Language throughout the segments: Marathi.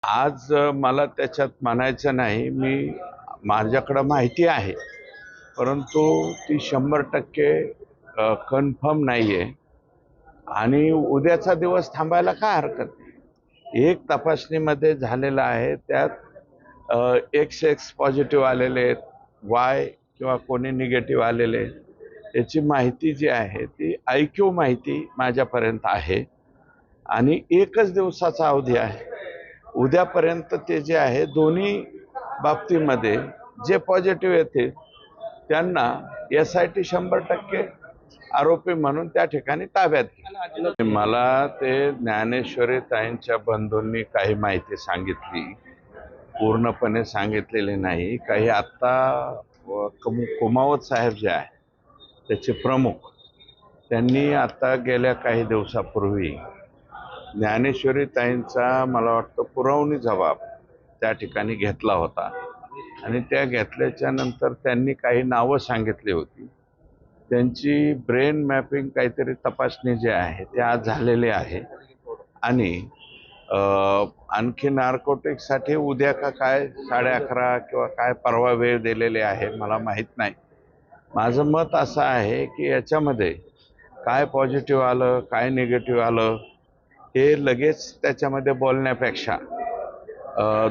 आज मला त्याच्यात म्हणायचं नाही, माझ्याकडं माहिती आहे, परंतु ती 100% कन्फर्म नाही आहे आणि उद्याचा दिवस थांबायला काय हरकत नाही. एक तपासणीमध्ये झालेलं आहे, त्यात XX पॉझिटिव्ह आलेले आहेत, Y किंवा कोणी निगेटिव्ह आलेले आहेत. याची माहिती जी आहे ती IQ माहिती माझ्यापर्यंत आहे आणि एकच दिवसाचा अवधी आहे. उद्यापर्यंत ते जे आहे दोन्ही बाबतीमध्ये जे पॉझिटिव्ह येतील त्यांना SIT 100% आरोपी म्हणून त्या ठिकाणी ताब्यात घेईल. मला ते ज्ञानेश्वरी ताईंच्या बंधूंनी काही माहिती सांगितली, पूर्णपणे सांगितलेली नाही. काही आत्ता कुमावत साहेब जे आहे त्याचे प्रमुख, त्यांनी आता गेल्या काही दिवसापूर्वी ज्ञानेश्वरी ताईंचा मला वाटतं पुरवणी जबाब त्या ठिकाणी घेतला होता आणि त्या घेतल्याच्या नंतर त्यांनी काही नावं सांगितली होती. त्यांची ब्रेन मॅपिंग काहीतरी तपासणी जी आहे ते आज झालेली आहे आणि आणखी नार्कोटिक्ससाठी उद्या का काय 11:30 किंवा काय परवा वेळ दिलेली आहे मला माहीत नाही. माझं मत असं आहे की याच्यामध्ये काय पॉझिटिव्ह आलं काय निगेटिव्ह आलं हे लगेच त्याच्यामध्ये बोलण्यापेक्षा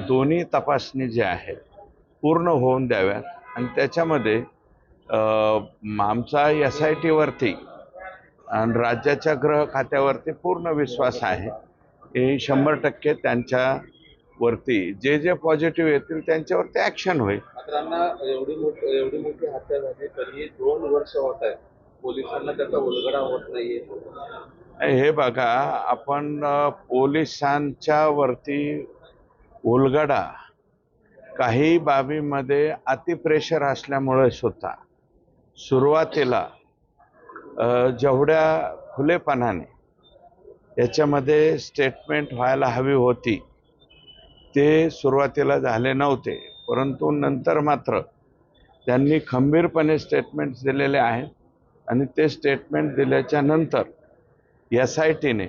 दोन्ही तपासणी ज्या आहेत पूर्ण होऊन द्याव्यात आणि त्याच्यामध्ये आमचा SIT वरती आणि राज्याच्या गृह खात्यावरती पूर्ण विश्वास आहे की 100% त्यांच्यावरती जे पॉझिटिव्ह येतील त्यांच्यावरती ॲक्शन होईल. एवढी मोठी हत्या झाली तरी 2 वर्ष होत आहे, पोलिसांना त्याचा उलगडा होत नाहीये. हे बघा, आपण पोलिसांच्या वरती उलगडा काही बाबीमध्ये अतिप्रेशर असल्यामुळे सुद्धा सुरुवातीला जेवढ्या खुलेपणाने याच्यामध्ये स्टेटमेंट व्हायला हवी होती ते सुरुवातीला झाले नव्हते, परंतु नंतर मात्र त्यांनी खंबीरपणे स्टेटमेंट्स दिलेले आहेत आणि ते स्टेटमेंट दिल्याच्या नंतर SITने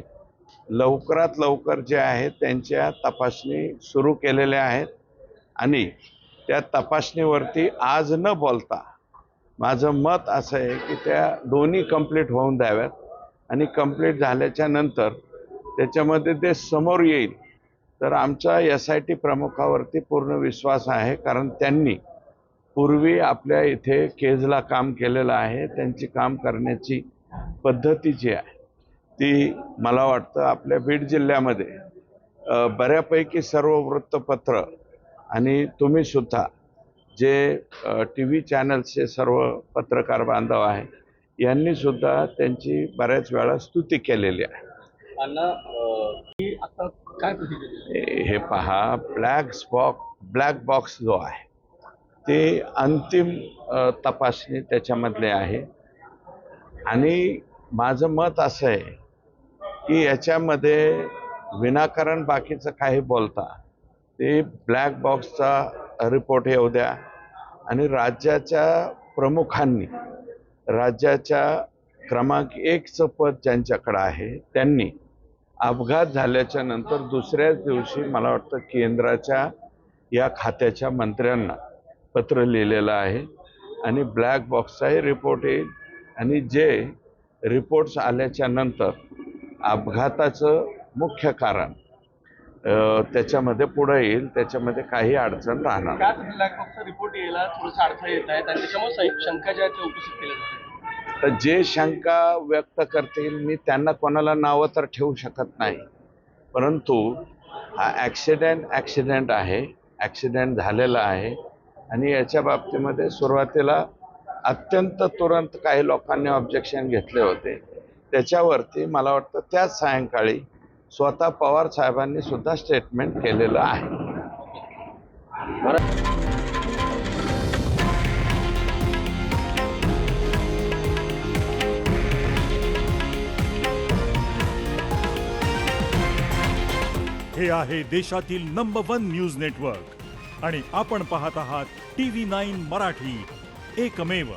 लवकरात लवकर जे आहे त्यांच्या तपासणी सुरू केलेल्या आहेत आणि त्या तपासणीवरती आज न बोलता माझं मत असं आहे की त्या दोन्ही कंप्लीट होऊन द्याव्यात आणि कंप्लीट झाल्याच्या नंतर त्याच्यामध्ये ते समोर येईल तर आमचा SIT प्रमुखावरती पूर्ण विश्वास आहे, कारण त्यांनी पूर्वी आपल्या इथे केजला काम केलेलं आहे. त्यांची काम करण्याची पद्धती जी आहे ती मला वाटतं आपल्या बीड जिल्ह्यामध्ये बऱ्यापैकी सर्व वृत्तपत्र आणि तुम्ही सुद्धा जे TV चॅनल्सचे सर्व पत्रकार बांधव आहे यांनी सुद्धा त्यांची बऱ्याच वेळा स्तुती केलेली आहे. हे पहा, ब्लॅक बॉक्स जो आहे ते अंतिम तपासणी त्याच्यामधले आहे आणि माझं मत असं आहे की याच्यामध्ये विनाकारण बाकीचं काही बोलता ते ब्लॅक बॉक्सचा रिपोर्ट येऊ द्या आणि राज्याच्या प्रमुखांनी राज्याच्या क्रमांक 1चं पद ज्यांच्याकडे आहे त्यांनी अपघात झाल्याच्या नंतर दुसऱ्याच दिवशी मला वाटतं केंद्राच्या या खात्याच्या मंत्र्यांना पत्र लिहिलेलं आहे आणि ब्लॅक बॉक्सचाही रिपोर्ट येईल आणि जे रिपोर्ट्स आल्याच्या नंतर अपघाताचं मुख्य कारण त्याच्यामध्ये पुढे येईल, त्याच्यामध्ये काही अडचण राहणार. ब्लॅक बॉक्सचा रिपोर्ट यायला थोडंसं अडथळा येत आहे, त्याच्यामुळे शंका ज्या त्या उपस्थित केल्या जातात. तर जे शंका व्यक्त करतील मी त्यांना कोणाला नावं तर ठेवू शकत नाही, परंतु हा ॲक्सिडेंट आहे, ॲक्सिडेंट झालेला आहे आणि याच्या बाबतीमध्ये सुरुवातीला अत्यंत तुरंत काही लोकांनी ऑब्जेक्शन घेतले होते. त्याच्यावरती मला वाटतं त्याच सायंकाळी स्वतः पवार साहेबांनी सुद्धा स्टेटमेंट केलेलं आहे. हे आहे देशातील नंबर 1 न्यूज नेटवर्क आणि आपण पाहत आहात TV9 मराठी, एकमेव.